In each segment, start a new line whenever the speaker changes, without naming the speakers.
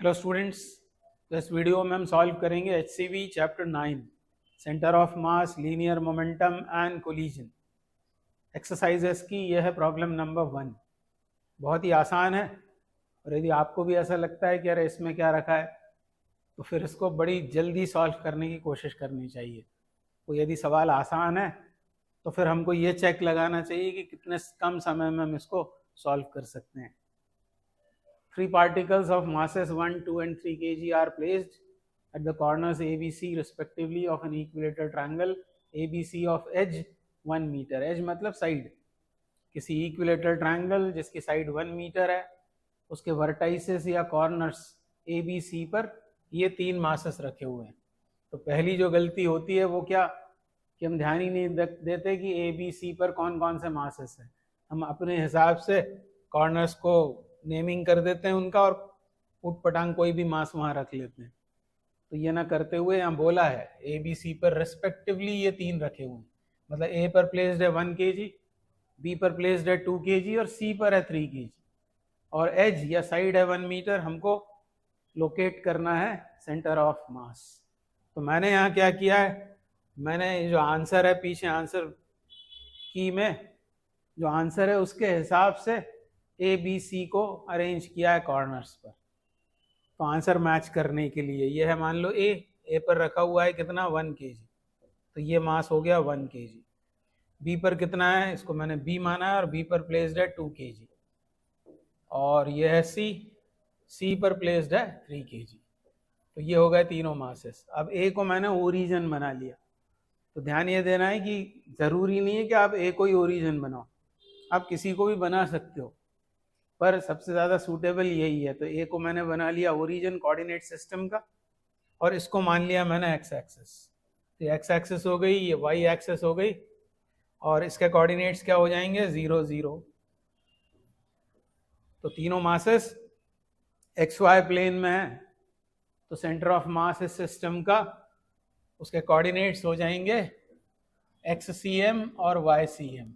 Hello students, इस video में हम सॉल्व करेंगे HCV chapter 9 centre of mass, linear momentum and collision. Exercises की यह है प्रॉब्लम नंबर 1। बहुत ही आसान है और यदि आपको भी ऐसा लगता है कि अरे इसमें क्या रखा है तो फिर इसको बड़ी जल्दी सॉल्व करने की कोशिश करनी चाहिए। तो यदि सवाल आसान है तो फिर हमको ये चेक लगाना चाहिए कि कितने कम समय में हम इसको सॉल्व कर सकते हैं। 3 particles of masses 1, 2 and 3 kg are placed at the corners ABC respectively of an equilateral triangle ABC of edge 1 meter। edge मतलब साइड, किसी इक्विलेटरल ट्रायंगल जिसकी साइड 1 मीटर है, उसके वर्टाइसेस या कॉर्नर्स ABC पर ये 3 मासेस रखे हुए हैं। तो पहली जो गलती होती है वो क्या कि हम ध्यान ही नहीं देते कि ABC पर कौन कौन से मासेस हैं। हम अपने हिसाब से कॉर्नर्स को नेमिंग कर देते हैं उनका और उठ पटांग कोई भी मास वहां रख लेते हैं। तो ये ना करते हुए यहाँ बोला है ABC पर रेस्पेक्टिवली ये 3 रखे हुए हैं। मतलब A पर प्लेस्ड है 1 kg, B पर प्लेस्ड है 2 kg और C पर है 3 kg। और एज या साइड है 1 मीटर। हमको लोकेट करना है सेंटर ऑफ मास। तो मैंने यहाँ क्या किया है, मैंने जो आंसर है पीछे आंसर की में जो आंसर है उसके हिसाब से ABC को अरेंज किया है कॉर्नर्स पर। तो आंसर मैच करने के लिए ये है, मान लो A पर रखा हुआ है कितना 1 kg, तो ये मास हो गया 1 kg। B पर कितना है, इसको मैंने B माना है और B पर प्लेस्ड है 2 kg। और ये है C पर प्लेस्ड है 3 kg। तो ये हो गए तीनों मासेस। अब A को मैंने ओरिजिन बना लिया। तो ध्यान ये देना है कि जरूरी नहीं है कि आप A को ही ओरिजिन बनाओ, आप किसी को भी बना सकते हो, पर सबसे ज़्यादा सूटेबल यही है। तो A को मैंने बना लिया ओरिजिन कोऑर्डिनेट सिस्टम का और इसको मान लिया मैंने एक्स एक्सिस। तो एक्स एक्सिस हो गई, ये वाई एक्सिस हो गई और इसके कोऑर्डिनेट्स क्या हो जाएंगे 0 0। तो तीनों मासेस XY प्लेन में है। तो सेंटर ऑफ मास इस सिस्टम का, उसके कोऑर्डिनेट्स हो जाएंगे XCM और YCM।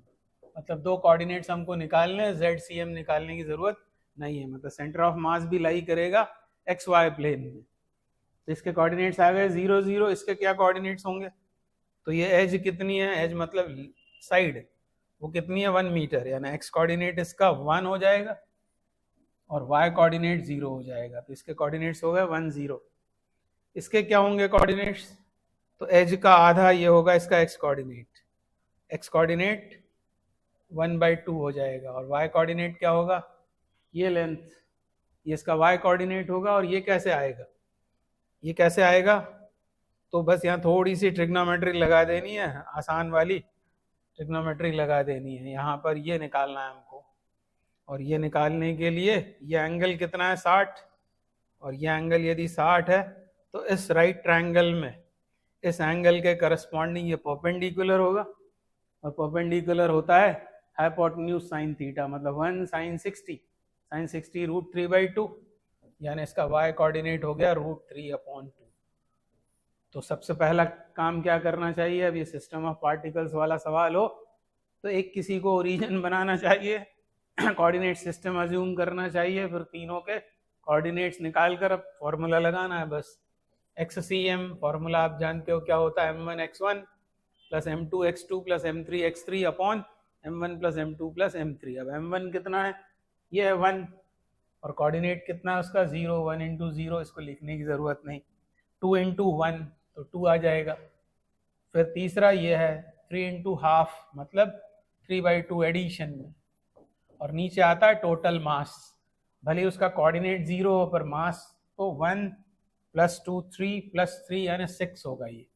मतलब 2 कोऑर्डिनेट्स हमको निकालने हैं, ZCM निकालने की जरूरत नहीं है। मतलब सेंटर ऑफ मास भी लाई करेगा XY प्लेन में। तो इसके कोऑर्डिनेट्स आ गए 0 0। इसके क्या कोऑर्डिनेट्स होंगे, तो ये एज कितनी है, एज मतलब साइड, वो कितनी है 1 मीटर, यानी X कोऑर्डिनेट इसका 1 हो जाएगा और Y कोऑर्डिनेट 0 हो जाएगा। तो इसके कोऑर्डिनेट्स हो गए 1 0। इसके क्या होंगे कोऑर्डिनेट्स, तो एज का आधा ये होगा इसका X कोऑर्डिनेट, X कोऑर्डिनेट 1/2 हो जाएगा। और Y कोऑर्डिनेट क्या होगा, ये लेंथ, ये इसका Y कोऑर्डिनेट होगा। और ये कैसे आएगा, ये कैसे आएगा, तो बस यहाँ थोड़ी सी ट्रिग्नोमेट्री लगा देनी है, आसान वाली ट्रिग्नोमेट्री लगा देनी है। यहाँ पर ये निकालना है हमको, और ये निकालने के लिए ये एंगल कितना है 60, और ये एंगल यदि 60 है तो इस राइट ट्रायंगल में इस एंगल के करस्पॉन्डिंग ये परपेंडिकुलर होगा। और परपेंडिकुलर होता है हाइपोटेन्यूज साइन थीटा, मतलब 1 sin 60, sin 60 √3/2, यानी इसका y कोऑर्डिनेट हो गया √3/2। तो सबसे पहला काम क्या करना चाहिए, अब ये सिस्टम ऑफ पार्टिकल्स वाला सवाल हो तो एक किसी को ओरिजिन बनाना चाहिए, कोऑर्डिनेट सिस्टम अज्यूम करना चाहिए, फिर तीनों के कोऑर्डिनेट्स निकाल कर अब फॉर्मूला लगाना है बस। XCM फॉर्मूला आप जानते हो क्या होता है, m1 x1 plus m2 x2 plus m3 x3 upon m1 plus m2 plus m3। अब m1 कितना है, ये है 1, और कोऑर्डिनेट कितना है उसका 0, 1 इंटू 0, इसको लिखने की जरूरत नहीं। 2 इंटू 1 तो 2 आ जाएगा। फिर तीसरा ये है 3 इंटू हाफ, मतलब 3/2 एडिशन में। और नीचे आता है टोटल मास, भले उसका कोऑर्डिनेट 0 हो पर मास तो 1 प्लस 2 3 प्लस 3 यानी 6 होगा ये।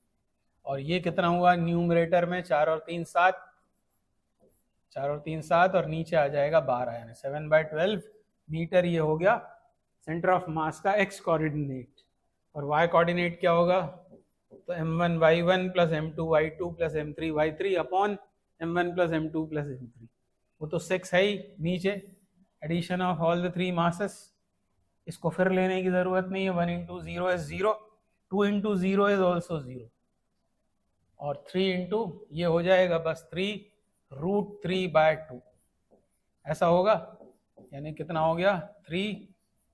और ये कितना हुआ न्यूमरेटर में 4 और 3 7, 4 और 3 7, और नीचे आ जाएगा 12 यानी 7/12 मीटर। ये हो गया सेंटर ऑफ मास का X कोऑर्डिनेट। और Y कोऑर्डिनेट क्या होगा, तो m1 y1 plus m2 y2 plus m3 y3 upon m1 plus m2 plus m3। वो तो 6 है ही नीचे, addition of all the 3 masses. इसको फिर लेने की जरूरत नहीं है, 1 into 0 is 0, 2 into 0 is also 0, और 3 इंटू ये हो जाएगा बस 3 √3/2 ऐसा होगा। यानी कितना हो गया 3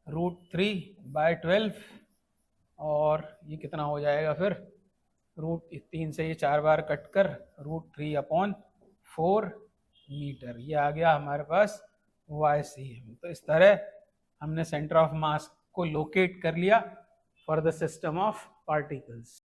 √3 बाय 12 और ये कितना हो जाएगा फिर √3 से ये 4 बार कट कर √3/4 मीटर। ये आ गया हमारे पास YCM। तो इस तरह हमने सेंटर ऑफ मास को लोकेट कर लिया for the system of particles.